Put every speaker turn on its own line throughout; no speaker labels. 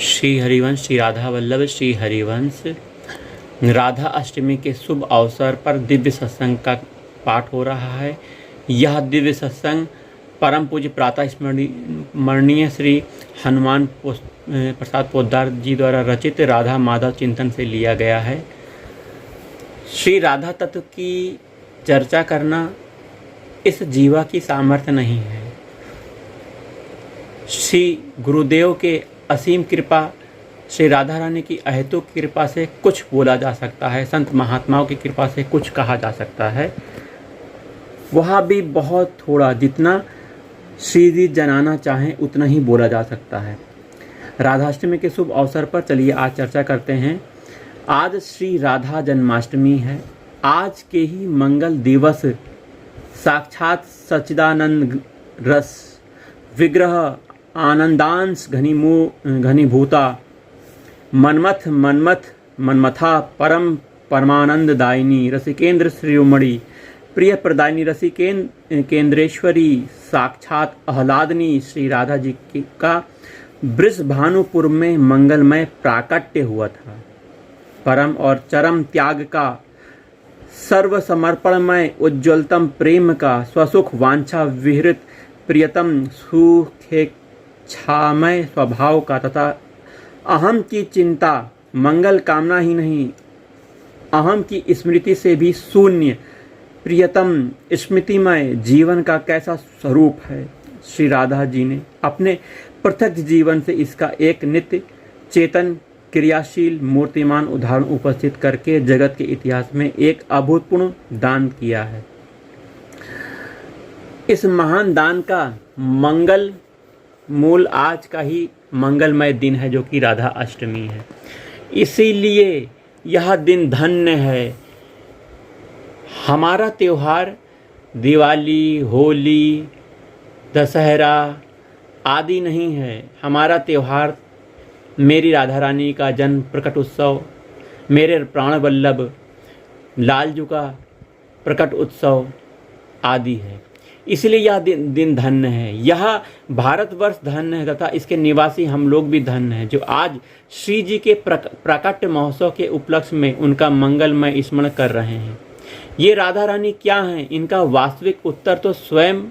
श्री हरिवंश श्री राधा वल्लभ श्री हरिवंश राधा अष्टमी के शुभ अवसर पर दिव्य सत्संग का पाठ हो रहा है। यह दिव्य सत्संग परम पूज्य प्रातः स्मरणीय श्री हनुमान प्रसाद पोद्दार जी द्वारा रचित राधा माधव चिंतन से लिया गया है। श्री राधा तत्व की चर्चा करना इस जीवा की सामर्थ्य नहीं है। श्री गुरुदेव के असीम कृपा, श्री राधा रानी की अहेतुक कृपा से कुछ बोला जा सकता है, संत महात्माओं की कृपा से कुछ कहा जा सकता है, वह भी बहुत थोड़ा, जितना श्री जी जनाना चाहें उतना ही बोला जा सकता है। राधाष्टमी के शुभ अवसर पर चलिए आज चर्चा करते हैं। आज श्री राधा जन्माष्टमी है। आज के ही मंगल दिवस साक्षात सच्चिदानंद रस विग्रह आनंदांश घनीभूता मन्मथा परम परमानंद दायिनी रसिकेंद्र श्रीमणि प्रिय प्रदायिनी केंद्रेश्वरी साक्षात आह्लादनी श्री राधा जी का वृषभानुपुर में मंगलमय प्राकट्य हुआ था। परम और चरम त्याग का, सर्व समर्पणमय उज्ज्वलतम प्रेम का, स्वसुख वांछा विहृत प्रियतम सुखेच्छामय स्वभाव का तथा अहम की चिंता मंगल कामना ही नहीं, अहम की स्मृति से भी शून्य प्रियतम स्मृतिमय जीवन का कैसा स्वरूप है। श्री राधा जी ने अपने प्रत्यक्ष जीवन से इसका एक नित्य चेतन क्रियाशील मूर्तिमान उदाहरण उपस्थित करके जगत के इतिहास में एक अभूतपूर्व दान किया है। इस महान दान का मंगल मूल आज का ही मंगलमय दिन है, जो कि राधा अष्टमी है। इसीलिए यह दिन धन्य है। हमारा त्योहार दिवाली, होली, दशहरा आदि नहीं है। हमारा त्योहार मेरी राधा रानी का जन्म प्रकट उत्सव, मेरे प्राण वल्लभ लालजू का प्रकट उत्सव आदि है। इसलिए यह दिन धन्य है। यह भारतवर्ष धन्य है तथा इसके निवासी हम लोग भी धन्य हैं, जो आज श्री जी के प्राकट्य महोत्सव के उपलक्ष्य में उनका मंगलमय स्मरण कर रहे हैं। ये राधा रानी क्या हैं? इनका वास्तविक उत्तर तो स्वयं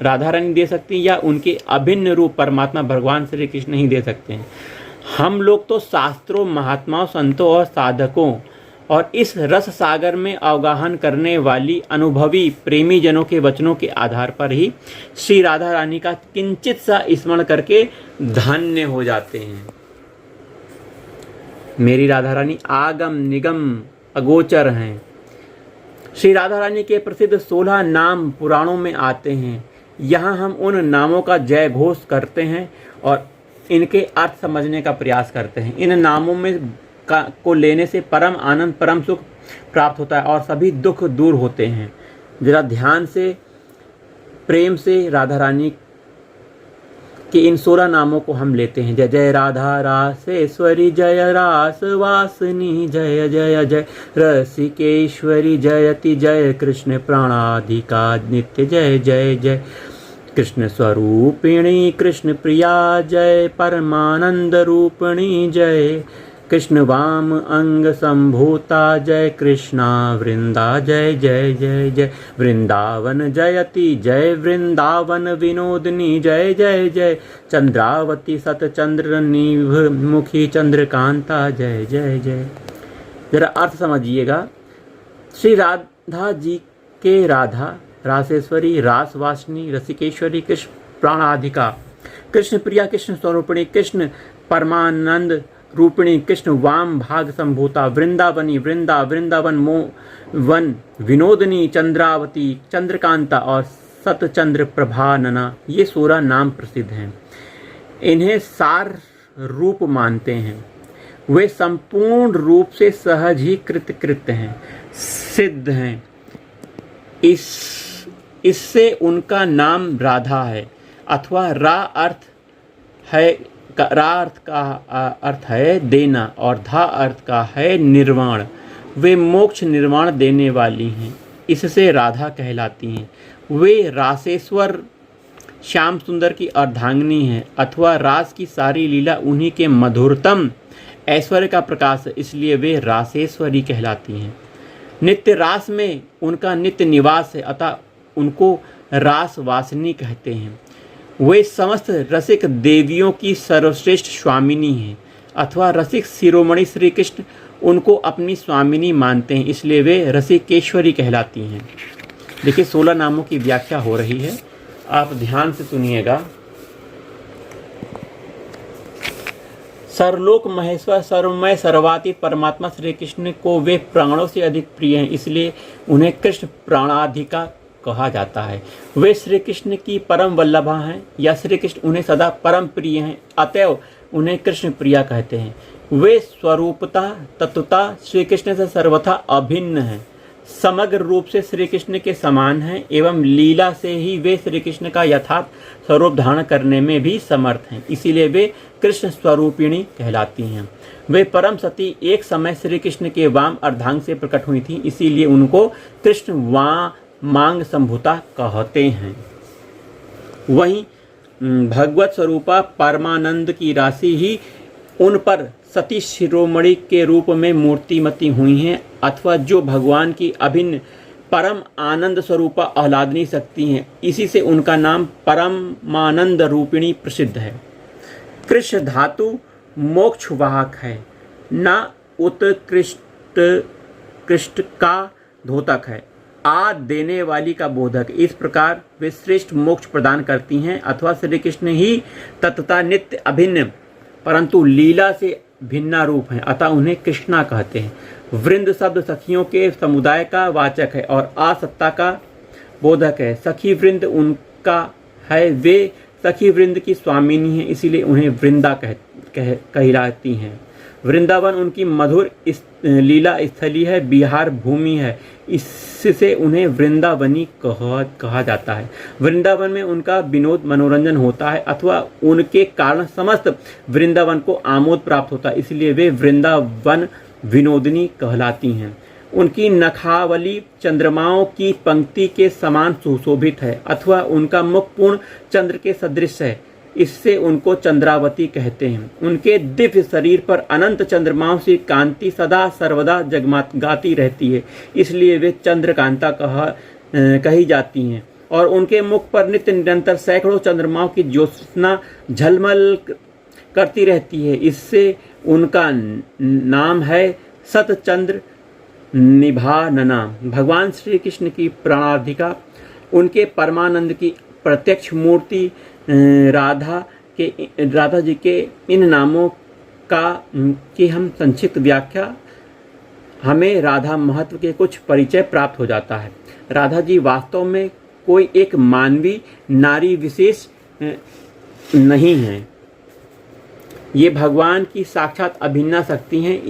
राधा रानी दे सकती हैं, या उनके अभिन्न रूप परमात्मा भगवान श्री कृष्ण ही दे सकते हैं। हम लोग तो शास्त्रों, महात्माओं, संतों और साधकों और इस रस सागर में अवगाहन करने वाली अनुभवी प्रेमी जनों के वचनों के आधार पर ही श्री राधा रानी का किंचित सा स्मरण करके धन्य हो जाते हैं। मेरी राधा रानी आगम निगम अगोचर हैं। श्री राधा रानी के प्रसिद्ध 16 नाम पुराणों में आते हैं। यहाँ हम उन नामों का जय घोष करते हैं और इनके अर्थ समझने का प्रयास करते हैं। इन नामों में को लेने से परम आनंद, परम सुख प्राप्त होता है और सभी दुख दूर होते हैं। जरा ध्यान से, प्रेम से राधा रानी के इन 16 नामों को हम लेते हैं। जय जय राधा रासेश्वरी, जय रास वासनी, जय जय जय रसिकेश्वरी, जयति जय कृष्ण प्राणाधिका नित्य, जय जय जय कृष्ण स्वरूपिणी, कृष्ण प्रिया, जय परमानंद रूपिणी, जय कृष्ण वाम अंग संभूता, जय कृष्णा वृंदा, जय जय जय जय वृंदावन जयति, जय वृंदावन विनोदनी, जय जय जय चंद्रावती सतचंद्र निभ मुखी चंद्रकांता, जय जय जय। जरा अर्थ समझिएगा। श्री राधा जी के राधा रासेश्वरी, रासवासिनी, रसिकेश्वरी, कृष्ण प्राणाधिका, कृष्ण प्रिया, कृष्ण स्वरूपिणी, कृष्ण परमानंद रूपिणी, कृष्ण वाम भाग संभूता, वृंदावनी, वृंदावन मोवन विनोदनी, चंद्रावती, चंद्रकांता और सतचंद्र प्रभानना, ये 16 नाम प्रसिद्ध हैं। इन्हें सार रूप मानते हैं। वे संपूर्ण रूप से सहज ही कृत हैं, सिद्ध हैं। इससे उनका नाम राधा है, अथवा रा अर्थ का अर्थ है देना और धा अर्थ का है निर्वाण। वे मोक्ष निर्वाण देने वाली हैं, इससे राधा कहलाती हैं। वे रासेश्वर श्याम सुंदर की अर्धांगिनी हैं अथवा रास की सारी लीला उन्हीं के मधुरतम ऐश्वर्य का प्रकाश है, इसलिए वे रासेश्वरी कहलाती हैं। नित्य रास में उनका नित्य निवास है, अतः उनको रास वासिनी कहते हैं। वे समस्त रसिक देवियों की सर्वश्रेष्ठ स्वामिनी हैं अथवा रसिक शिरोमणि श्री कृष्ण उनको अपनी स्वामिनी मानते हैं, इसलिए वे रसिकेश्वरी कहलाती हैं। देखिए 16 नामों की व्याख्या हो रही है, आप ध्यान से सुनिएगा। सर्वलोक महेश्वर सर्वमय सर्वातीत परमात्मा श्री कृष्ण को वे प्राणों से अधिक प्रिय हैं, इसलिए उन्हें कृष्ण प्राणाधिका कहा जाता है। वे श्री कृष्ण की परम वल्लभा हैं या श्री कृष्ण उन्हें सदा परम प्रिय हैं, अतएव उन्हें कृष्ण प्रिया कहते हैं। वे स्वरूपता तत्वता श्री कृष्ण से सर्वथा अभिन्न हैं, समग्र रूप से श्री कृष्ण के समान हैं एवं लीला से ही वे श्री कृष्ण का यथार्थ स्वरूप धारण करने में भी समर्थ हैं, इसीलिए वे कृष्ण स्वरूपिणी कहलाती हैं। वे परम सती एक समय श्री कृष्ण के वाम अर्धांग से प्रकट हुई थी, इसीलिए उनको कृष्ण वामांग संभूता कहते हैं। वहीं भगवत स्वरूपा परमानंद की राशि ही उन पर सती शिरोमणि के रूप में मूर्तिमती हुई हैं अथवा जो भगवान की अभिन्न परम आनंद स्वरूपा आह्लादनी शक्ति हैं, इसी से उनका नाम परमानंद रूपिणी प्रसिद्ध है। कृष्ण धातु मोक्ष वाहक है, न उत्कृष्ट का द्योतक है, आ देने वाली का बोधक। इस प्रकार वे श्रेष्ठ मोक्ष प्रदान करती हैं अथवा श्री कृष्ण ही तत्वता नित्य अभिन्न परंतु लीला से भिन्ना रूप हैं, अतः उन्हें कृष्णा कहते हैं। वृंद शब्द सखियों के समुदाय का वाचक है और आसत्ता का बोधक है। सखी वृंद उनका है, वे सखी वृंद की स्वामिनी है, इसीलिए उन्हें वृंदा कहलाती हैं। वृंदावन उनकी मधुर लीला स्थली है, बिहार भूमि है, इससे उन्हें वृंदावनी कहा जाता है। वृंदावन में उनका विनोद मनोरंजन होता है अथवा उनके कारण समस्त वृंदावन को आमोद प्राप्त होता है, इसलिए वे वृंदावन विनोदिनी कहलाती हैं। उनकी नखावली चंद्रमाओं की पंक्ति के समान सुशोभित है अथवा उनका मुख पूर्ण चंद्र के सदृश है, इससे उनको चंद्रावती कहते हैं। उनके दिव्य शरीर पर अनंत चंद्रमाओं की कांति सदा सर्वदा जगमगाती रहती है, इसलिए वे चंद्रकांता कही जाती हैं और उनके मुख पर नित्य निरंतर सैकड़ों चंद्रमाओं की ज्योत्सना झलमल करती रहती है, इससे उनका नाम है सतचंद्र निभानना। भगवान श्री कृष्ण की प्राणाधिका उनके परमानंद की प्रत्यक्ष मूर्ति राधा जी के इन नामों की हम संक्षिप्त व्याख्या, हमें राधा महत्व के कुछ परिचय प्राप्त हो जाता है। राधा जी वास्तव में कोई एक मानवी नारी विशेष नहीं है, ये भगवान की साक्षात अभिन्ना शक्ति हैं।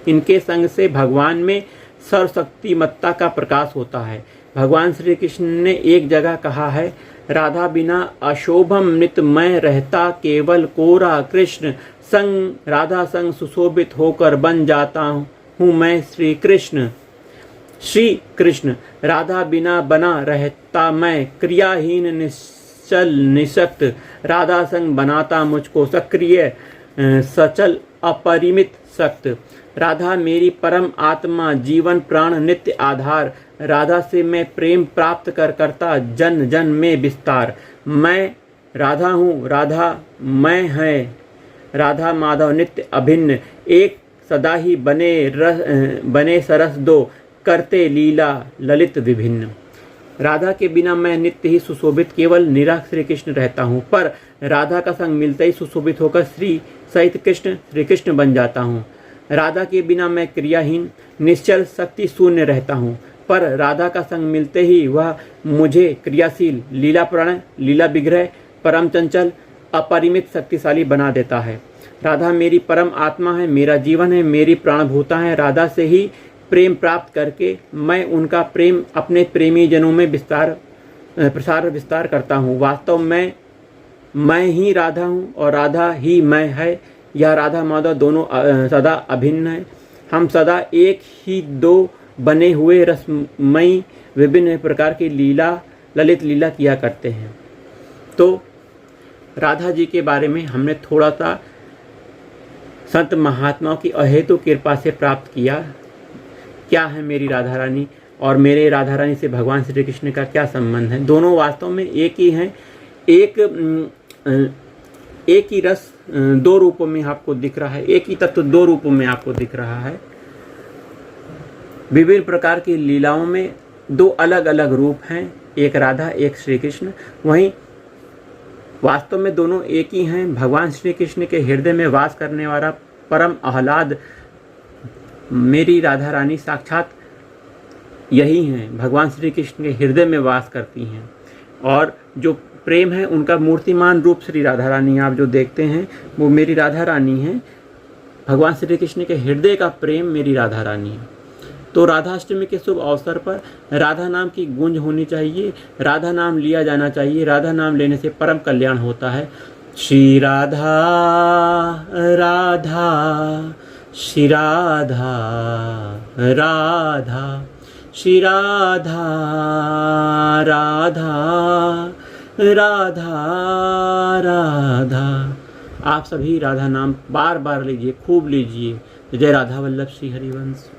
इनके संग से भगवान में सर्वशक्तिमत्ता का प्रकाश होता है। भगवान श्री कृष्ण ने एक जगह कहा है, राधा बिना अशोभम नित्य मैं रहता, केवल कोरा कृष्ण संग राधा संग सुशोभित होकर बन जाता हूँ मैं श्री कृष्ण। श्री कृष्ण राधा बिना बना रहता मैं, क्रियाहीन निश्चल निशक्त, राधा संग बनाता मुझको सक्रिय सचल अपरिमित शक्त। राधा मेरी परम आत्मा, जीवन प्राण नित्य आधार, राधा से मैं प्रेम प्राप्त करता जन जन में विस्तार। मैं राधा हूँ, राधा मैं है, राधा माधव नित्य अभिन्न, एक सदा ही बने सरस दो, करते लीला ललित विभिन्न। राधा के बिना मैं नित्य ही सुशोभित केवल निराख श्री कृष्ण रहता हूँ, पर राधा का संग मिलते ही सुशोभित होकर श्री सहित कृष्ण श्री कृष्ण बन जाता हूँ। राधा के बिना मैं क्रियाहीन निश्चल शक्ति शून्य रहता हूँ, पर राधा का संग मिलते ही वह मुझे क्रियाशील लीला प्राण लीला विग्रह परम चंचल अपरिमित शक्तिशाली बना देता है। राधा मेरी परम आत्मा है, मेरा जीवन है, मेरी प्राणभूता है। राधा से ही प्रेम प्राप्त करके मैं उनका प्रेम अपने प्रेमी जनों में प्रसार विस्तार करता हूँ। वास्तव में मैं ही राधा हूँ और राधा ही मैं है। यह राधा माधव दोनों सदा अभिन्न है। हम सदा एक ही दो बने हुए रसमयी विभिन्न प्रकार की लीला ललित लीला किया करते हैं। तो राधा जी के बारे में हमने थोड़ा सा संत महात्माओं की अहेतु कृपा से प्राप्त किया। क्या है मेरी राधा रानी और मेरे राधा रानी से भगवान श्री कृष्ण का क्या संबंध है? दोनों वास्तव में एक ही हैं। एक ही रस दो रूपों में आपको दिख रहा है, एक ही तत्व दो रूपों में आपको दिख रहा है। विभिन्न प्रकार की लीलाओं में दो अलग अलग रूप हैं, एक राधा एक श्री कृष्ण। वहीं वास्तव में दोनों एक ही हैं। भगवान श्री कृष्ण के हृदय में वास करने वाला परम आह्लाद मेरी राधा रानी साक्षात यही हैं, भगवान श्री कृष्ण के हृदय में वास करती हैं। और जो प्रेम है उनका मूर्तिमान रूप श्री राधा रानी आप जो देखते हैं वो मेरी राधा रानी हैं। भगवान श्री कृष्ण के हृदय का प्रेम मेरी राधा रानी है। तो राधाष्टमी के शुभ अवसर पर राधा नाम की गूंज होनी चाहिए, राधा नाम लिया जाना चाहिए। राधा नाम लेने से परम कल्याण होता है। श्री राधा राधा श्री राधा राधा श्री राधा राधा राधा राधा। आप सभी राधा नाम बार बार लीजिए, खूब लीजिए। जय राधा वल्लभ श्री हरिवंश।